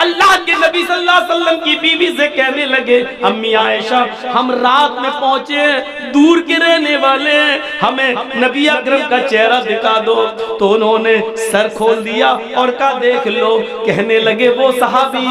اللہ کے نبی صلی اللہ علیہ وسلم کی بیوی سے کہنے لگے امی عائشہ ہم رات میں پہنچے دور کے رہنے والے ہیں, ہمیں نبی اکرم کا چہرہ دکھا دو. تو انہوں نے سر کھول دیا اور کہا دیکھ لو. کہنے لگے وہ صحابی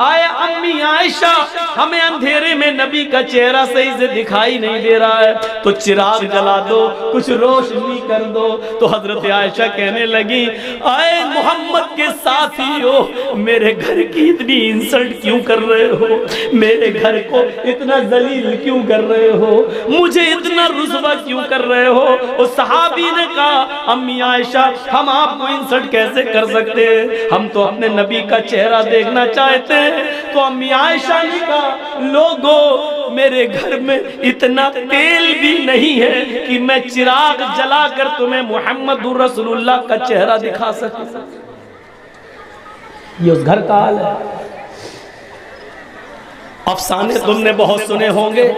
آئے امی عائشہ ہمیں اندھیرے میں نبی کا چہرہ صحیح سے دکھائی نہیں دے رہا ہے, تو چراغ جلا دو, کچھ روشنی کر دو. تو حضرت عائشہ کہنے لگی آئے محمد کے ساتھیو میرے گھر کی اتنی انسلٹ کیوں کر رہے ہو, میرے گھر کو اتنا ذلیل کیوں کر رہے ہو, مجھے اتنا رسوا کیوں کر رہے ہو. اس صحابی نے کہا امی عائشہ ہم آپ کو انسلٹ کیسے کر سکتے ہیں, ہم تو اپنے نبی کا چہرہ دیکھنا چاہتے ہیں. تو امی عائشہ نے کہا لوگوں میرے گھر میں اتنا تیل بھی نہیں ہے کہ میں چراغ جلا کر تمہیں محمد رسول اللہ کا چہرہ دکھا سکوں. یہ اس گھر کا حال ہے. افسانے تم نے بہت سنے ہوں گے.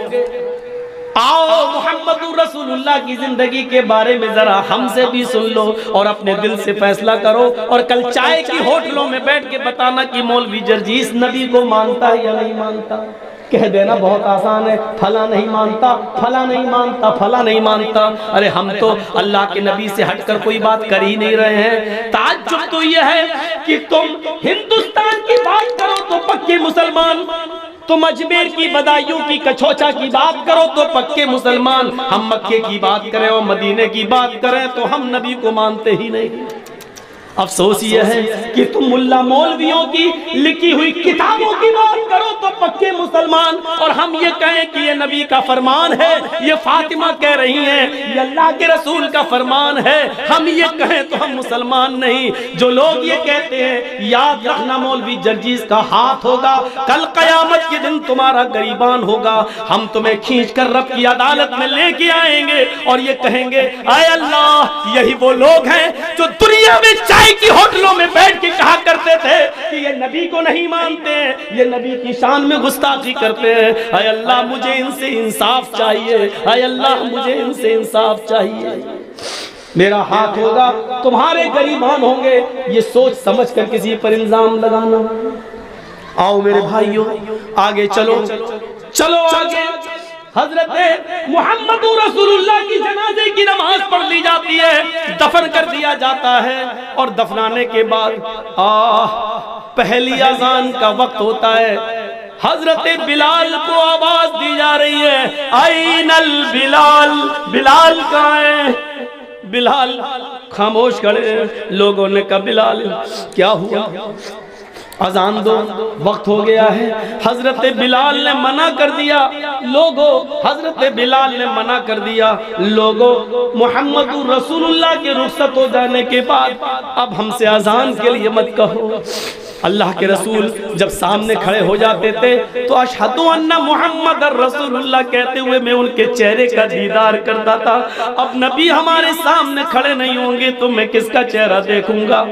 آؤ محمد رسول اللہ کی زندگی کے بارے میں ذرا ہم سے بھی سن لو اور اپنے دل سے فیصلہ کرو, اور کل چائے کی ہوٹلوں میں بیٹھ کے بتانا کہ مولوی جرجیس نبی کو مانتا ہے یا نہیں مانتا. کہہ دینا بہت آسان ہے, پھلا نہیں مانتا, پھلا نہیں مانتا, پھلا نہیں مانتا. ارے ہم تو اللہ کے نبی سے ہٹ کر کوئی بات کر ہی نہیں رہے ہیں. تعجب تو یہ ہے کہ تم ہندوستان کی بات کرو تو پکے مسلمان, تم اجمیر کی بدایوں کی کچھوچا کی بات کرو تو پکے مسلمان, ہم مکے کی بات کریں اور مدینے کی بات کریں تو ہم نبی کو مانتے ہی نہیں. افسوس یہ ہے کہ تم ملا مولویوں کی لکھی ہوئی کتابوں کی بات کرو تو پکے مسلمان, اور ہم یہ کہیں کہ یہ نبی کا فرمان ہے, یہ فاطمہ کہہ رہی ہیں یہ اللہ کے رسول کا فرمان ہے, ہم یہ کہیں تو ہم مسلمان نہیں. جو لوگ یہ کہتے ہیں یاد رکھنا مولوی جرجیس کا ہاتھ ہوگا, کل قیامت کے دن تمہارا گریبان ہوگا, ہم تمہیں کھینچ کر رب کی عدالت میں لے کے آئیں گے اور یہ کہیں گے اے اللہ یہی وہ لوگ ہیں جو دنیا میں چائے کی ہوٹلوں میں بیٹھ کے کہا کرتے تھے کہ یہ نبی کو نہیں مانتے ہیں, یہ نبی کی شان میں گستاخی کرتے ہیں. اے اللہ مجھے ان سے انصاف چاہیے, اے اللہ مجھے ان سے انصاف چاہیے. میرا ہاتھ ہوگا تمہارے گریبان ہوں گے, یہ سوچ سمجھ کر کسی پر الزام لگانا. آؤ میرے بھائیوں آگے چلو, چلو آگے. حضرت محمد رسول اللہ کی جنازے کی نماز پڑھ لی جاتی ہے, دفن کر دیا جاتا ہے, اور دفنانے کے بعد پہلی اذان کا وقت ہوتا ہے. حضرت بلال کو آواز دی جا رہی ہے این البلال, بلال کہاں ہے؟ بلال خاموش کھڑے. لوگوں نے کہا بلال کیا ہوا, اذان دو, وقت ہو گیا ہے. حضرت بلال نے منع کر دیا. لوگوں حضرت بلال نے منع کر دیا. لوگوں محمد رسول اللہ کے رخصت ہو جانے کے بعد اب ہم سے اذان کے لیے مت کہو. اللہ کے رسول جب سامنے کھڑے ہو جاتے تھے تو اشہد ان محمد رسول اللہ کہتے ہوئے میں ان کے چہرے کا دیدار کرتا تھا. اب نبی ہمارے سامنے کھڑے نہیں ہوں گے تو میں کس کا چہرہ دیکھوں گا.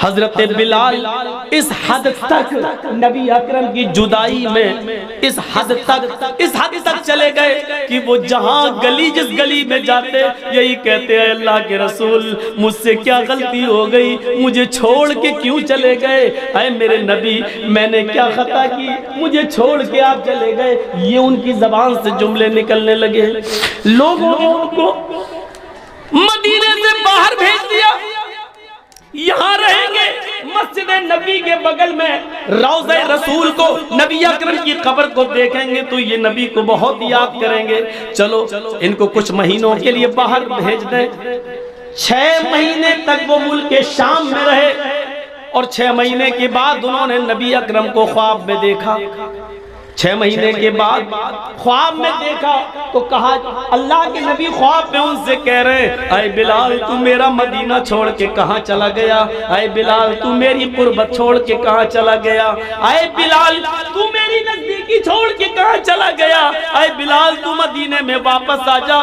حضرت بلال اس حد تک نبی اکرم کی جدائی میں اس حد تک چلے گئے کہ وہ جہاں گلی جس گلی میں جاتے یہی کہتے ہیں اللہ کے رسول مجھ سے کیا غلطی ہو گئی, مجھے چھوڑ کے کیوں چلے گئے, اے میرے نبی میں نے کیا خطا کی, مجھے چھوڑ کے آپ چلے گئے. یہ ان کی زبان سے جملے نکلنے لگے. لوگوں نے ان کو مدینے سے باہر بھیج دیا, یہاں رہیں گے مسجد نبی کے بغل میں روضہ رسول کو, نبی اکرم کی قبر کو دیکھیں گے تو یہ نبی کو بہت یاد کریں گے. چلو ان کو کچھ مہینوں کے لیے باہر بھیج دیں. 6 مہینے تک وہ ملک شام میں رہے, اور 6 مہینے کے بعد انہوں نے نبی اکرم کو خواب میں دیکھا. 6 مہینے کے بعد خواب میں دیکھا تو کہا, اللہ کے نبی خواب میں ان سے کہہ رہے ہیں اے بلال تو میرا مدینہ چھوڑ کے کہاں چلا گیا, اے بلال تو میری قربت چھوڑ کے کہاں چلا گیا, اے بلال تو میری نزدیکی چھوڑ کے کہاں چلا گیا, اے بلال تو مدینے میں واپس آ جا.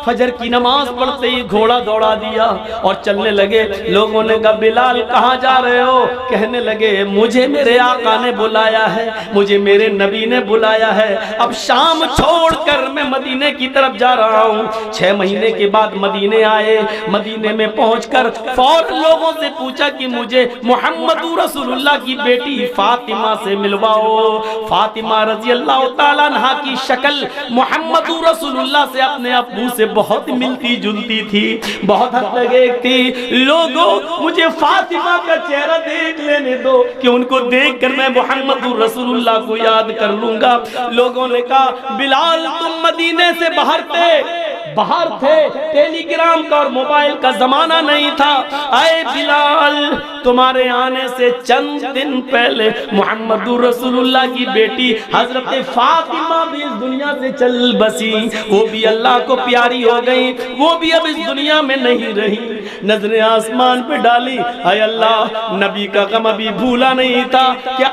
فجر کی نماز پڑھتے ہی گھوڑا دوڑا دیا اور چلنے لگے. لوگوں نے کہا بلال کہاں جا رہے ہو؟ کہنے لگے مجھے میرے آقا نے بلایا ہے, مجھے میرے نبی نے نے بلایا ہے، اب شام چھوڑ کر میں مدینے کی طرف جا رہا ہوں۔ 6 مہینے کے بعد مدینے آئے، مدینے میں پہنچ کر فوراً لوگوں سے پوچھا کہ مجھے محمد رسول اللہ کی بیٹی فاطمہ سے ملواؤ۔ فاطمہ رضی اللہ تعالیٰ عنہا کی شکل محمد رسول اللہ سے اپنے ابو سے بہت ملتی جلتی تھی، بہت حد تک ایک تھی۔ لوگوں مجھے فاطمہ کا چہرہ دیکھ لینے دو کہ ان کو دیکھ کر میں محمد رسول اللہ کو یاد کر لوں گا۔ لوگوں نے کہا بلال تم مدینے سے باہر تھے، ٹیلی گرام کا اور موبائل کا زمانہ نہیں تھا۔ اے بلال تمہارے آنے سے چند دن پہلے محمد رسول اللہ کی بیٹی حضرت فاطمہ بھی اس دنیا سے چل بسی، وہ بھی اللہ کو پیاری ہو گئی، وہ بھی اب اس دنیا میں نہیں رہی۔ نظریں آسمان پہ ڈالی، اے اللہ نبی کا غم ابھی بھولا نہیں تھا، کیا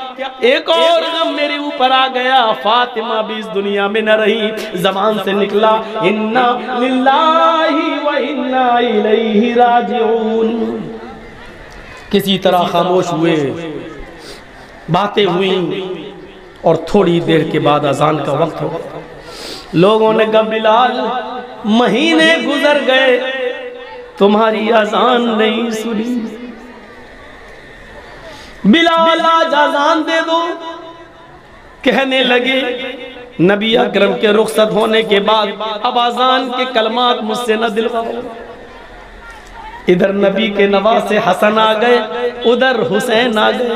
ایک اور غم میرے اوپر آ گیا، فاطمہ بھی اس دنیا میں نہ رہی۔ زبان سے نکلا انا للہ و انا الیہ راجعون۔ کسی طرح خاموش ہوئے، باتیں ہوئیں، اور تھوڑی دیر کے بعد اذان کا وقت ہو۔ لوگوں نے کہا بلال مہینے گزر گئے تمہاری اذان نہیں سنی، بلال آج اذان دے دو۔ کہنے لگے نبی اکرم کے رخصت ہونے کے بعد اب اذان کے کلمات مجھ سے نہ دلواؤ۔ ادھر نبی کے نواسے حسن آ گئے، ادھر حسین آ گئے۔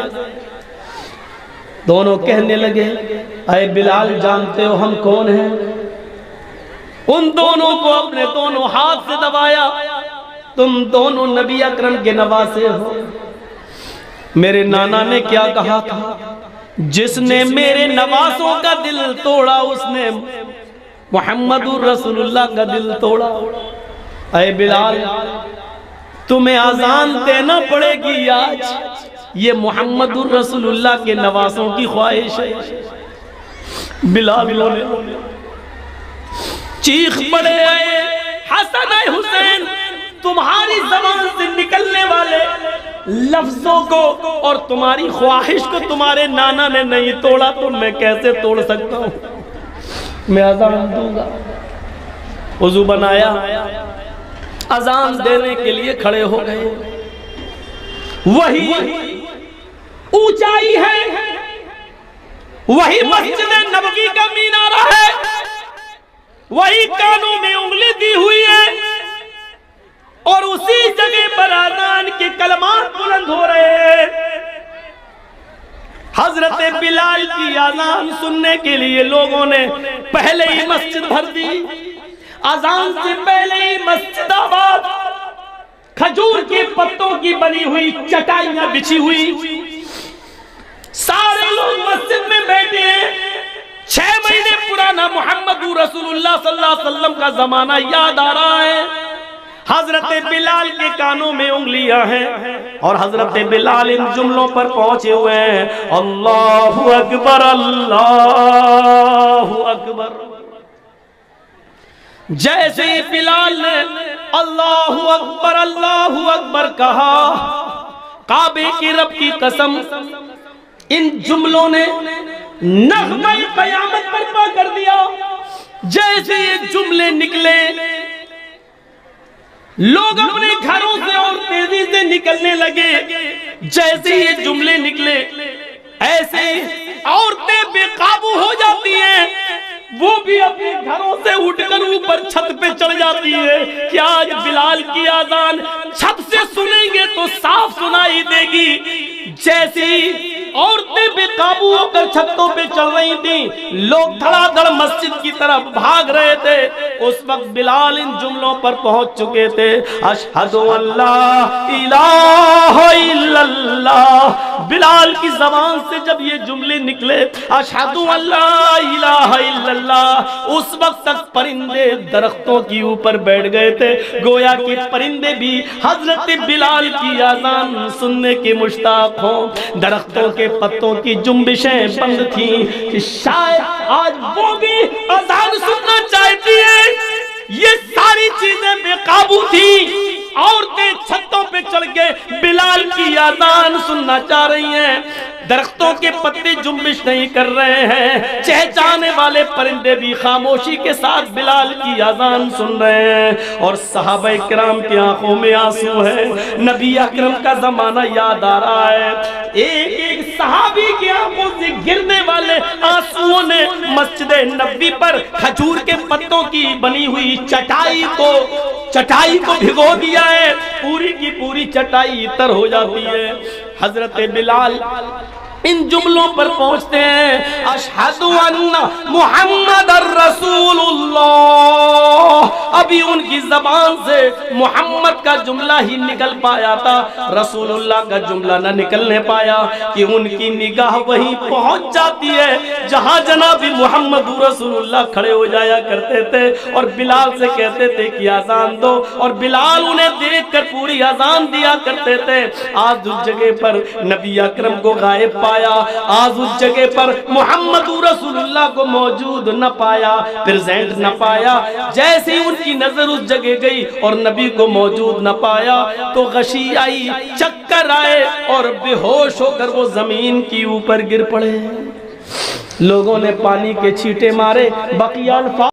دونوں کہنے لگے اے بلال جانتے ہو ہم کون ہیں؟ ان دونوں کو اپنے دونوں ہاتھ سے دبایا، تم دونوں نبی اکرم کے نواسے ہو۔ میرے نانا نے کیا کہا تھا، جس نے میرے نواسوں کا دل توڑا اس نے محمد رسول اللہ کا دل توڑا۔ اے بلال تمہیں اذان دینا پڑے گی آج، یہ محمد رسول اللہ کے نواسوں کی خواہش ہے۔ بلال بولے چیخ پڑے اے حسن اے حسین، تمہاری زبان سے نکلنے والے لفظوں کو اور تمہاری خواہش کو تمہارے نانا نے نہیں توڑا تو میں کیسے توڑ سکتا ہوں؟ میں اذان دوں گا۔ وضو بنایا، اذان دینے کے لیے کھڑے ہو گئے۔ وہی اونچائی ہے، وہی مسجد نبوی کا مینارہ ہے، وہی کانوں میں انگلی دی ہوئی ہے، اور اسی جگہ پر اذان کے کلمات بلند ہو رہے ہیں۔ حضرت بلال کی اذان سننے کے لیے لوگوں نے پہلے ہی مسجد بھر دی۔ اذان سے پہلے ہی مسجد آباد، کھجور کے پتوں کی بنی ہوئی چٹائیاں بچھی ہوئی، سارے لوگ مسجد میں بیٹھے ہیں۔ 6 مہینے پرانا محمد رسول اللہ صلی اللہ علیہ وسلم کا زمانہ یاد آ رہا ہے۔ حضرت بلال کے کانوں میں انگلیاں ہیں، اور حضرت بلال ان جملوں پر پہنچے ہوئے ہیں، اللہ اکبر اللہ اکبر۔ جیسے ہی بلال نے اللہ اکبر کہا، کعبے کی رب کی قسم ان جملوں نے نغمہ قیامت برپا کر دیا۔ جیسے یہ جملے نکلے، لوگ اپنے گھروں سے اور تیزی سے نکلنے لگے۔ جیسے یہ جملے نکلے، ایسے عورتیں بے قابو ہو جاتی ہیں، وہ بھی اپنے گھروں سے اٹھ کر اوپر چھت پہ چڑھ جاتی ہے کہ آج بلال کی اذان چھت سے سنیں گے تو صاف سنائی دے گی۔ جیسی عورتیں بے قابو ہو کر چھتوں پہ چڑھ رہی تھیں، لوگ دھڑا دھڑ مسجد کی طرف بھاگ رہے تھے، اس وقت بلال ان جملوں پر پہنچ چکے تھے، اشہد ان لا الہ الا اللہ۔ بلال کی زبان سے جب یہ جملے نکلے، اشہد ان لا الہ الا اللہ، اس وقت تک پرندے درختوں کی اوپر بیٹھ گئے تھے، گویا کہ پرندے بھی حضرت بلال کی اذان سننے کے مشتاق ہوں۔ درختوں کے پتوں کی جنبشیں بند تھیں کہ شاید آج وہ بھی اذان سننا چاہتی ہیں۔ یہ ساری چیزیں بے قابو تھیں، عورتیں چھتوں پہ چڑھ کے بلال کی اذان سننا چاہ رہی ہیں۔ درختوں کے پتے جنبش نہیں کر رہے ہیں، چہچانے والے پرندے بھی خاموشی کے ساتھ بلال کی اذان سن رہے ہیں، اور صحابہ کرام کی آنکھوں میں آنسو ہے۔ نبی اکرم کا زمانہ یاد آ رہا ہے، ایک ایک صحابی کی آنکھوں سے گرنے والے آنسوؤں نے مسجد نبوی پر کھجور کے پتوں کی بنی ہوئی چٹائی کو بھگو دیا ہے، پوری کی پوری چٹائی تر ہو جاتی ہے۔ حضرت بلال ان جملوں پر پہنچتے ہیں، اشہد ان محمد الرسول اللہ، ابھی ان کی زبان سے محمد کا جملہ ہی نکل پایا تھا، رسول اللہ کا جملہ نہ نکلنے پایا کہ ان کی نگاہ وہیں پہنچ جاتی ہے جہاں جناب محمد رسول اللہ کھڑے ہو جایا کرتے تھے، اور بلال سے کہتے تھے کہ اذان دو، اور بلال انہیں دیکھ کر پوری اذان دیا کرتے تھے۔ آج اس جگہ پر نبی اکرم کو غائب پایا، آج اس جگہ پر محمد رسول اللہ کو موجود نہ پایا، پریزنٹ نہ پایا۔ جیسے ان کی نظر اس جگہ گئی اور نبی کو موجود نہ پایا تو غشی آئی، چکر آئے، اور بے ہوش ہو کر وہ زمین کی اوپر گر پڑے۔ لوگوں نے پانی کے چھینٹے مارے، بقیہ الفاظ